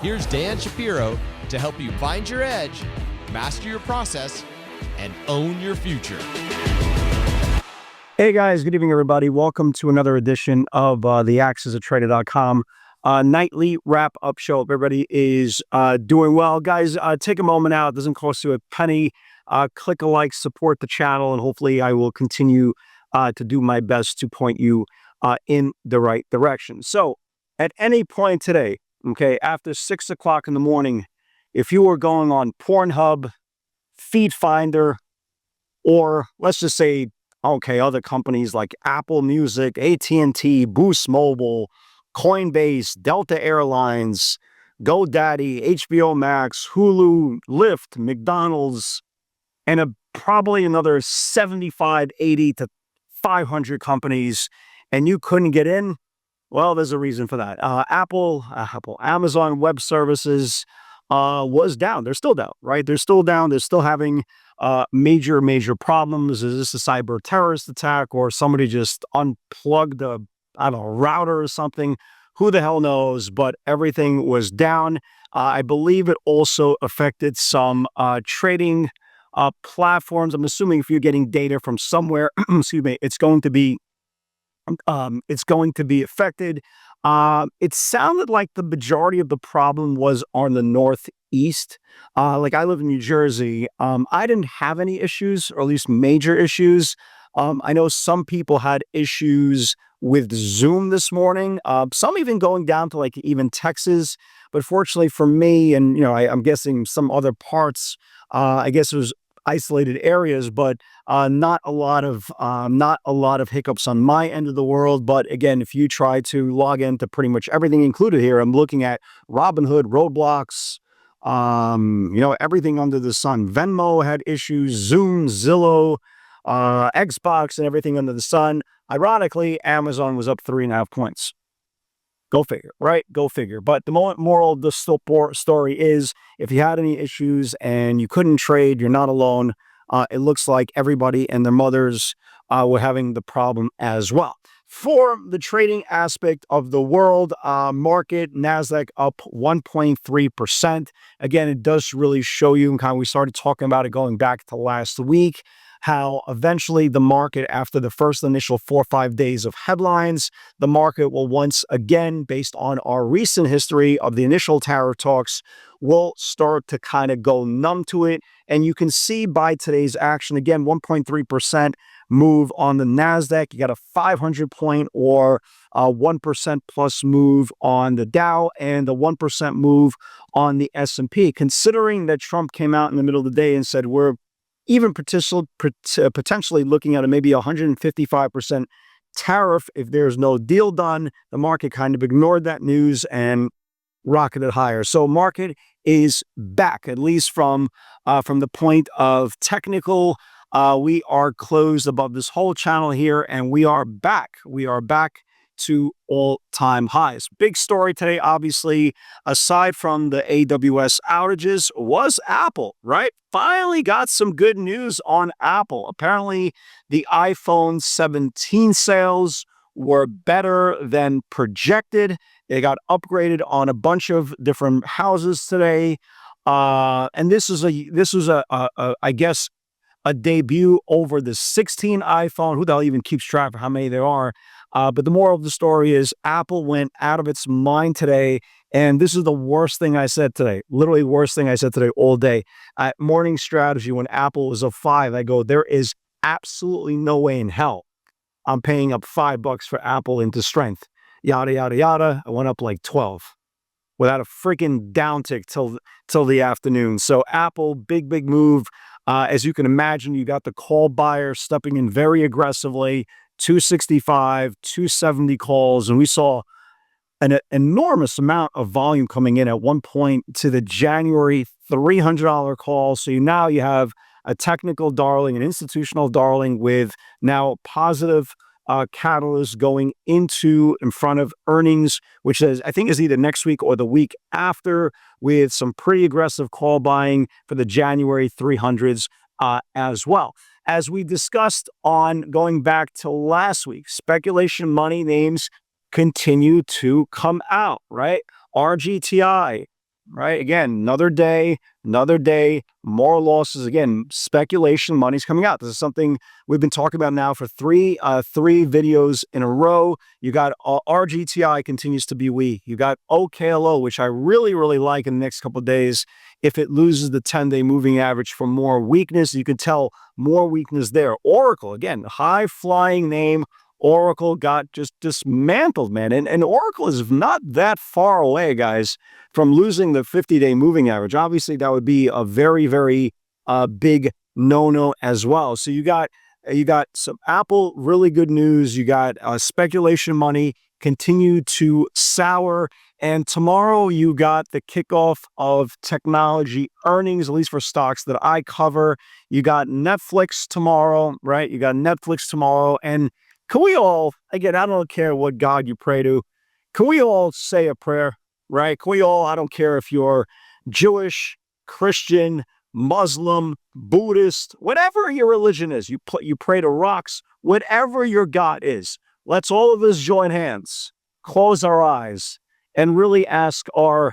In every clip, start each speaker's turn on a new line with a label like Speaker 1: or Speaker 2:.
Speaker 1: Here's Dan Shapiro to help you find your edge, master your process, and own your future.
Speaker 2: Hey guys, good evening everybody. Welcome to another edition of the AMZN nightly wrap-up show. If everybody is doing well, guys, take a moment out. It doesn't cost you a penny. Click a like, support the channel, and hopefully I will continue to do my best to point you in the right direction. So at any point today, okay, after 6 o'clock in the morning, if you were going on Pornhub, Feed Finder, or let's just say, okay, other companies like Apple Music, AT&T, Boost Mobile, Coinbase, Delta Airlines, GoDaddy, HBO Max, Hulu, Lyft, McDonald's, and probably another 75, 80 to 500 companies, and you couldn't get in, well, there's a reason for that. Amazon Web Services was down. They're still down, right? They're still down. They're still having major problems. Is this a cyber terrorist attack or somebody just unplugged a, I don't know, router or something? Who the hell knows? But everything was down. I believe it also affected some trading platforms. I'm assuming if you're getting data from somewhere, excuse me, it's going to be affected. It sounded like the majority of the problem was on the Northeast. Like I live in New Jersey. I didn't have any issues, or at least major issues. I know some people had issues with Zoom this morning. Some even going down to like even Texas. But fortunately for me, and I'm guessing some other parts, I guess it was isolated areas, but not a lot of hiccups on my end of the world. But again, if you try to log into pretty much everything included here, I'm looking at Robinhood, Roblox, everything under the sun. Venmo had issues, Zoom, Zillow, Xbox, and everything under the sun. Ironically, Amazon was up 3.5 points. Go figure, right? Go figure. But the moral of the story is, if you had any issues and you couldn't trade, you're not alone. It looks like everybody and their mothers were having the problem as well. For the trading aspect of the world, market, NASDAQ up 1.3%. Again, it does really show you, kind of, we started talking about it going back to last week, how eventually the market, after the first initial 4 or 5 days of headlines, the market will once again, based on our recent history of the initial tariff talks, will start to kind of go numb to it. And you can see by today's action, again, 1.3% move on the NASDAQ. You got a 500 point or 1% plus move on the Dow, and the 1% move on the S&P. Considering that Trump came out in the middle of the day and said, we're even potentially looking at maybe 155% tariff if there's no deal done, the market kind of ignored that news and rocketed higher. So market is back, at least from the point of technical. We are closed above this whole channel here, and we are back. We are back to all-time highs. Big story today, obviously, aside from the AWS outages, was Apple, right? Finally got some good news on Apple. Apparently, the iPhone 17 sales were better than projected. They got upgraded on a bunch of different houses today. And this was I guess, a debut over the 16 iPhone. Who the hell even keeps track of how many there are? But the moral of the story is Apple went out of its mind today. And this is the worst thing I said today, literally worst thing I said today all day. At Morning Strategy, when Apple was a 5, I go, there is absolutely no way in hell I'm paying up $5 for Apple into strength. Yada, yada, yada. I went up like 12 without a freaking downtick till the afternoon. So Apple, big move. As you can imagine, you got the call buyer stepping in very aggressively, 265, 270 calls, and we saw an enormous amount of volume coming in at one point to the January $300 call. So now you have a technical darling, an institutional darling with now positive catalyst going in front of earnings, which I think is either next week or the week after, with some pretty aggressive call buying for the January 300s as well. As we discussed on going back to last week, speculation money names continue to come out, right? RGTI, right? Again, another day, more losses. Again, speculation money's coming out. This is something we've been talking about now for three videos in a row. You got RGTI continues to be weak. You got OKLO, which I really, really like in the next couple of days. If it loses the 10-day moving average for more weakness, you can tell more weakness there. Oracle, again, high flying name. Oracle got just dismantled, man. And Oracle is not that far away, guys, from losing the 50-day moving average. Obviously, that would be a very, very big no-no as well. So you got some Apple, really good news. You got speculation money continue to sour. And tomorrow you got the kickoff of technology earnings, at least for stocks that I cover. You got Netflix tomorrow, right? You got Netflix tomorrow. And can we all, again, I don't care what God you pray to, can we all say a prayer, right? Can we all, I don't care if you're Jewish, Christian, Muslim, Buddhist, whatever your religion is, you pray to rocks, whatever your God is, let's all of us join hands, close our eyes, and really ask our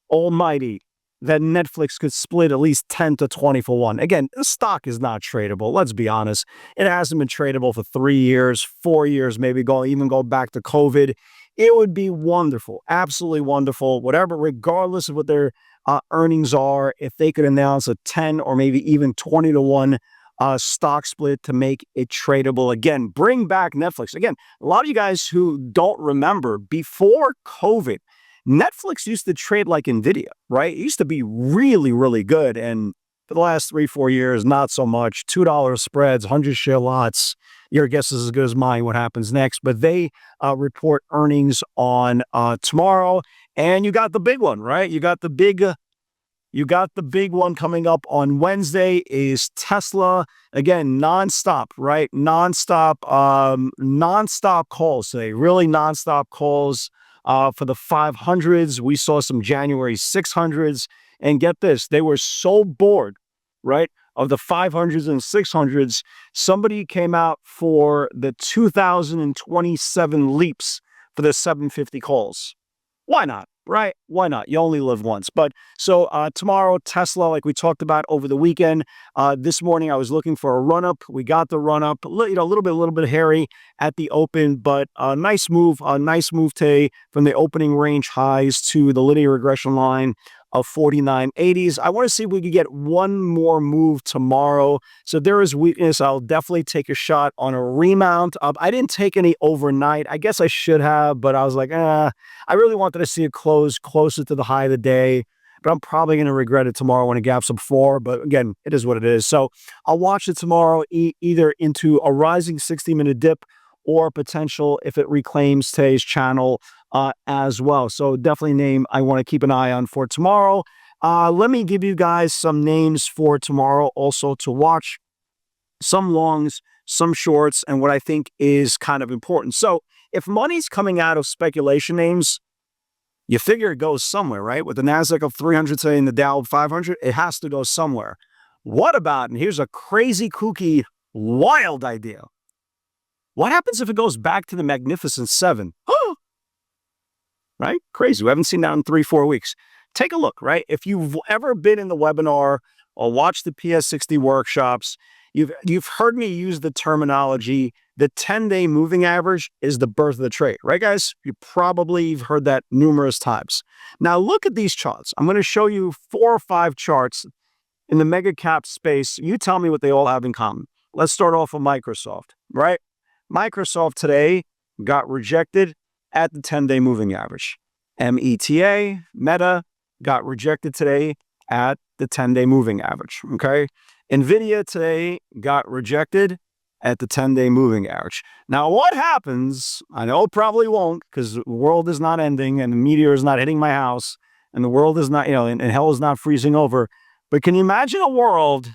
Speaker 2: Almighty that Netflix could split at least 10 to 20 for one. Again, the stock is not tradable. Let's be honest. It hasn't been tradable for 3 years, 4 years, maybe even go back to COVID. It would be wonderful, absolutely wonderful, whatever, regardless of what their earnings are, if they could announce a 10 or maybe even 20 to 1 stock split to make it tradable. Again, bring back Netflix. Again, a lot of you guys who don't remember, before COVID, Netflix used to trade like NVIDIA, right? It used to be really, really good. And for the last 3-4 years, not so much. $2 spreads, 100 share lots. Your guess is as good as mine what happens next. But they report earnings on tomorrow. And you got the big one, right? You got the big one coming up on Wednesday is Tesla. Again, nonstop, right? Nonstop calls today. Really nonstop calls. For the 500s, we saw some January 600s. And get this, they were so bored, right, of the 500s and 600s. Somebody came out for the 2027 leaps for the 750 calls. Why not? Right? Why not? You only live once. But so tomorrow, Tesla, like we talked about over the weekend. This morning, I was looking for a run-up. We got the run-up. A little bit hairy at the open, but a nice move today from the opening range highs to the linear regression line of 49.80s. I want to see if we could get one more move tomorrow. So if there is weakness, I'll definitely take a shot on a remount. I didn't take any overnight. I guess I should have, but I was like, I really wanted to see it close closer to the high of the day. But I'm probably going to regret it tomorrow when it gaps up 4. But again, it is what it is. So I'll watch it tomorrow either into a rising 60-minute dip or potential if it reclaims today's channel as well. So definitely a name I want to keep an eye on for tomorrow. Let me give you guys some names for tomorrow also to watch. Some longs, some shorts, and what I think is kind of important. So if money's coming out of speculation names, you figure it goes somewhere, right? With the NASDAQ of 300 today and the Dow of 500, it has to go somewhere. What about, and here's a crazy, kooky, wild idea. What happens if it goes back to the Magnificent Seven? Right? Crazy. We haven't seen that in 3-4 weeks. Take a look, right? If you've ever been in the webinar or watched the PS60 workshops, you've heard me use the terminology, the 10-day moving average is the birth of the trade, right, guys? You probably have heard that numerous times. Now, look at these charts. I'm going to show you 4 or 5 charts in the mega cap space. You tell me what they all have in common. Let's start off with Microsoft, right? Microsoft today got rejected at the 10-day moving average. Meta, got rejected today at the 10-day moving average, okay? NVIDIA today got rejected at the 10-day moving average. Now, what happens, I know it probably won't because the world is not ending and the meteor is not hitting my house and the world is not, and hell is not freezing over. But can you imagine a world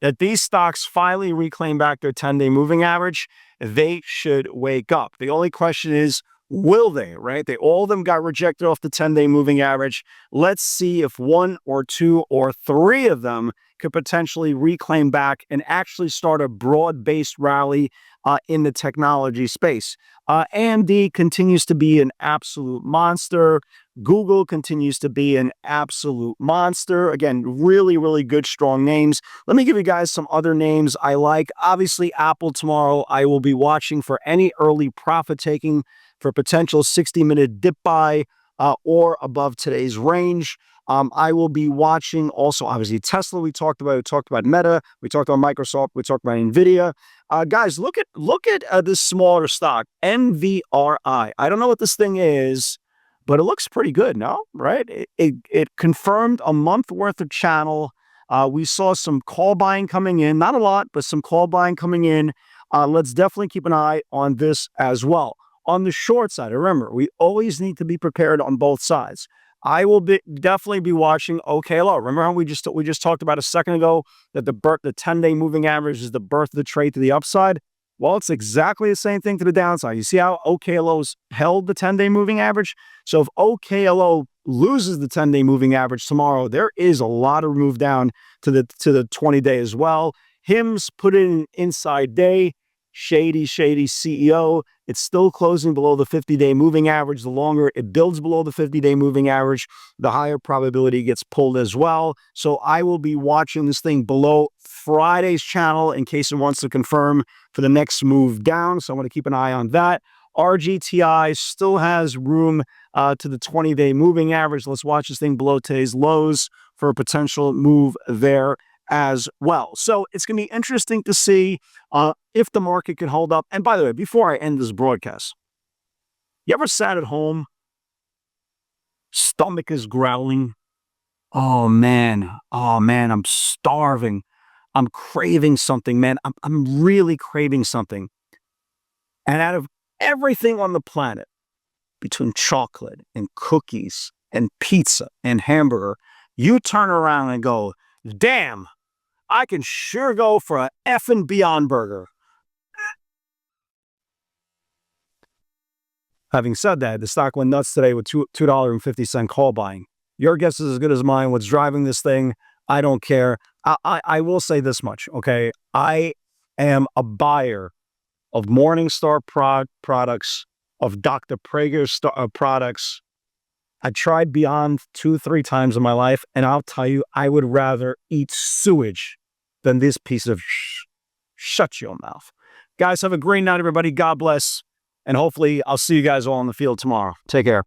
Speaker 2: that these stocks finally reclaim back their 10-day moving average? They should wake up. The only question is, Will they, right? All of them got rejected off the 10-day moving average. Let's see if one or two or three of them could potentially reclaim back and actually start a broad-based rally in the technology space. AMD continues to be an absolute monster. Google continues to be an absolute monster. Again, really, really good, strong names. Let me give you guys some other names I like. Obviously, Apple tomorrow, I will be watching for any early profit taking for potential 60-minute dip buy or above today's range. I will be watching also, obviously, Tesla. We talked about Meta. We talked about Microsoft. We talked about NVIDIA. Guys, look at this smaller stock, NVRI. I don't know what this thing is, but it looks pretty good, no? Right? It confirmed a month worth of channel. We saw some call buying coming in, not a lot, but some call buying coming in. Let's definitely keep an eye on this as well. On the short side, remember, we always need to be prepared on both sides. I will definitely be watching OKLO. Remember how we just talked about a second ago that the 10-day moving average is the birth of the trade to the upside? Well, it's exactly the same thing to the downside. You see how OKLO's held the 10-day moving average? So if OKLO loses the 10-day moving average tomorrow, there is a lot of move down to the 20-day as well. HIMS put in an inside day. Shady CEO. It's still closing below the 50-day moving average. The longer it builds below the 50-day moving average, the higher probability it gets pulled as well. So I will be watching this thing below Friday's channel in case it wants to confirm for the next move down. So I want to keep an eye on that. RGTI still has room to the 20-day moving average. Let's watch this thing below today's lows for a potential move there as well. So it's going to be interesting to see if the market can hold up. And by the way, before I end this broadcast, you ever sat at home, stomach is growling? Oh man, I'm starving. I'm craving something, man. I'm really craving something. And out of everything on the planet, between chocolate and cookies and pizza and hamburger, you turn around and go, damn, I can sure go for a effing Beyond Burger. Having said that, the stock went nuts today with $2.50 call buying. Your guess is as good as mine. What's driving this thing? I don't care. I will say this much, okay? I am a buyer of Morningstar products, of Dr. Prager products. I tried Beyond 2-3 times in my life, and I'll tell you, I would rather eat sewage than this piece of shut your mouth. Guys, have a great night, everybody. God bless. And hopefully I'll see you guys all in the field tomorrow. Take care.